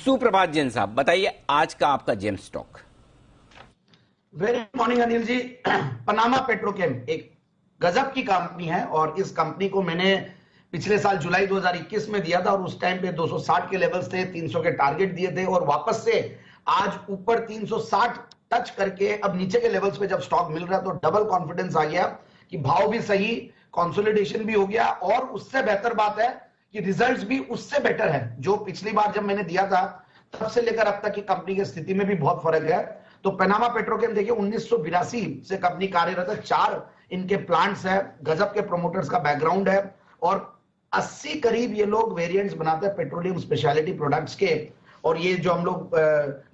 सुप्रभात जैन साहब, बताइए आज का आपका gem stock. Very morning Anil ji. Panama Petrochem एक गजब की कंपनी है और इस कंपनी को मैंने पिछले साल जुलाई 2021 में दिया था और उस टाइम पे 260 के लेवल्स थे, 300 के टारगेट दिए थे और वापस से आज ऊपर 360 टच करके अब नीचे के लेवल्स पे जब स्टॉक मिल रहा है तो डबल कॉन्फिडेंस आ गया कि भाव भी सही, कंसोलिडेशन भी हो गया और उससे बेहतर बात है कि रिजल्ट्स भी उससे बेटर है। जो पिछली बार जब मैंने दिया था तब से लेकर अब तक की कंपनी की स्थिति में भी बहुत फर्क है। तो पनामा पेट्रोकेम देखिए 1982 से कंपनी कार्यरत है, 4 इनके प्लांट्स है, गजब के प्रोमोटर्स का बैकग्राउंड है और 80 करीब ये लोग वेरिएंट्स बनाते हैं पेट्रोलियम स्पेशलिटी प्रोडक्ट्स के। और ये जो हम लोग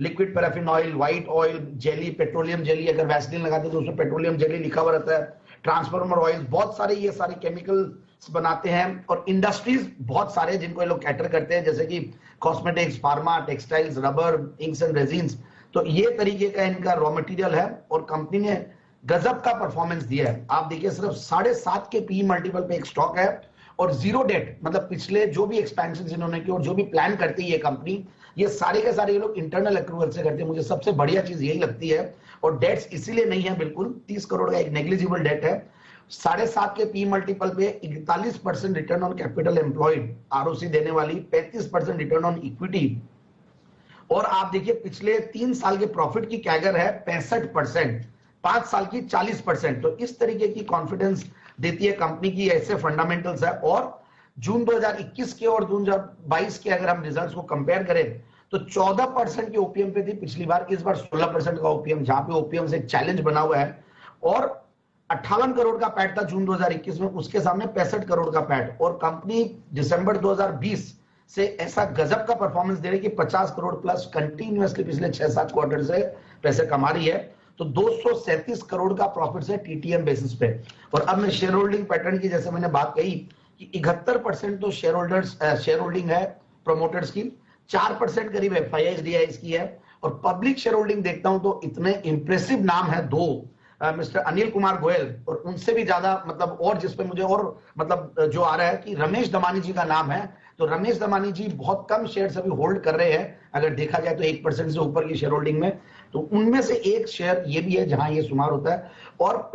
liquid paraffin oil, white oil, jelly, petroleum jelly, अगर वैसलीन लगाते हैं तो उसमें पेट्रोलियम जेली लिखा हुआ रहता है, ट्रांसफॉर्मर ऑयल, बहुत सारे ये सारे केमिकल्स बनाते हैं और इंडस्ट्रीज बहुत सारे जिनको ये लोग कैटर करते हैं, जैसे कि cosmetics, pharma, textiles, rubber, inks and resins. तो ये तरीके का इनका रॉ मटेरियल है और कंपनी ने गजब का परफॉर्मेंस दिया है। आप देखिए सिर्फ 7.5 के पी मल्टीपल पे एक स्टॉक है और जीरो डेट, मतलब पिछले जो भी एक्सपेंशन इन्होंने की और जो भी प्लान करती है ये कंपनी, ये सारे के सारे ये लोग इंटरनल अक्रूवल से करते हैं। मुझे सबसे बढ़िया चीज यही लगती है और डेट्स इसीलिए नहीं है, बिल्कुल 30 करोड़ का एक नेग्लिजिबल डेट है। 7.5 के पी मल्टीपल पे 41% return on capital employed ROC देने वाली, 35% रिटर्न ऑन इक्विटी और आप देखिए पिछले 3 साल के प्रॉफिट की कैगर है 65%, 5 साल की 40%। तो इस तरीके की कॉन्फिडेंस देती है कंपनी की, ऐसे फंडामेंटल्स है। और जून 2021 के और जून 2022 के अगर हम रिजल्ट्स को कंपेयर करें तो 14% की ओपीएम पे थी पिछली बार, इस बार 16% का ओपीएम, जहां पे ओपीएम से एक चैलेंज बना हुआ है और 58 करोड़ का पैट था जून 2021 में, उसके सामने 65 करोड़ का पैट। और कंपनी दिसंबर 2020 से ऐसा गजब का परफॉर्मेंस दे रही है कि 50 करोड़ प्लस कंटिन्यूअसली पिछले 6-7 क्वार्टर से पैसे कमा रही है। तो 237 करोड़ का प्रॉफिट है टीटीएम बेसिस पे। और अब मैं शेयर होल्डिंग पैटर्न की, जैसे मैंने बात कही कि 71% तो शेयर होल्डिंग है प्रोमोटर्स की, 4% करीब एफआईआईज की है और पब्लिक शेयर होल्डिंग देखता हूं तो इतने इंप्रेसिव नाम है दो, मिस्टर अनिल कुमार गोयल और उनसे भी ज्यादा, मतलब और जिसपे मुझे और मतलब जो आ रहा है कि रमेश दमानी जी का नाम है। तो रमेश दमानी जी बहुत कम शेयर्स अभी होल्ड कर रहे हैं, अगर देखा जाए तो 1% से ऊपर की शेयर होल्डिंग में। तो उनमें से एक शेयर ये भी है जहां ये शुमार होता है। और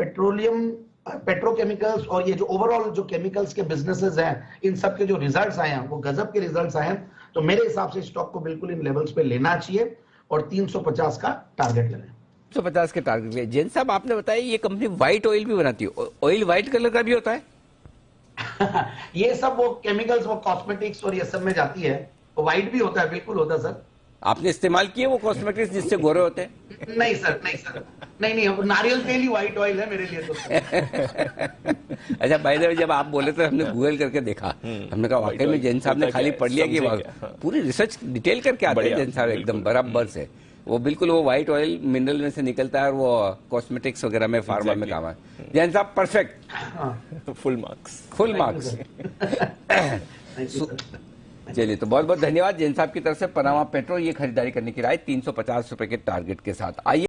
पेट्रोकेमिकल्स और ये जो ओवरऑल जो केमिकल्स के बिजनेसेस हैं, इन सब के जो रिजल्ट्स आए हैं वो गजब के रिजल्ट्स आए हैं। तो मेरे हिसाब से स्टॉक को बिल्कुल इन लेवल्स पे लेना चाहिए और 350 का टारगेट लेना है। 150 के टारगेट पे। जैन साहब आपने बताया ये कंपनी व्हाइट ऑयल भी बनाती है, ऑयल व्हाइट कलर का भी होता है? ये सब वो केमिकल्स, वो कॉस्मेटिक्स और ये सब में जाती है, वो व्हाइट भी होता है, बिल्कुल होता है सर। आपने इस्तेमाल किए वो कॉस्मेटिक्स जिससे गोरे होते हैं? नहीं सर, नहीं सर, नहीं, नारियल तेल ही व्हाइट ऑयल है मेरे लिए तो। अच्छा, बाय द वे जब आप बोले तो हमने गूगल करके देखा, हमने कहा वाकई में जैन साहब ने खाली पढ़ लिया कि पूरी रिसर्च डिटेल करके आते हैं जैन साहब एकदम बराबर से। वो बिल्कुल वो व्हाइट ऑयल मिनरल में से निकलता है और वो कॉस्मेटिक्स वगैरह में, फार्मा में काम है। जैन साहब परफेक्ट, फुल मार्क्स। चलिए, तो बहुत बहुत धन्यवाद जैन साहब की तरफ से। पनामा पेट्रो ये खरीदारी करने की राय 350 रुपए के टारगेट के साथ। आइए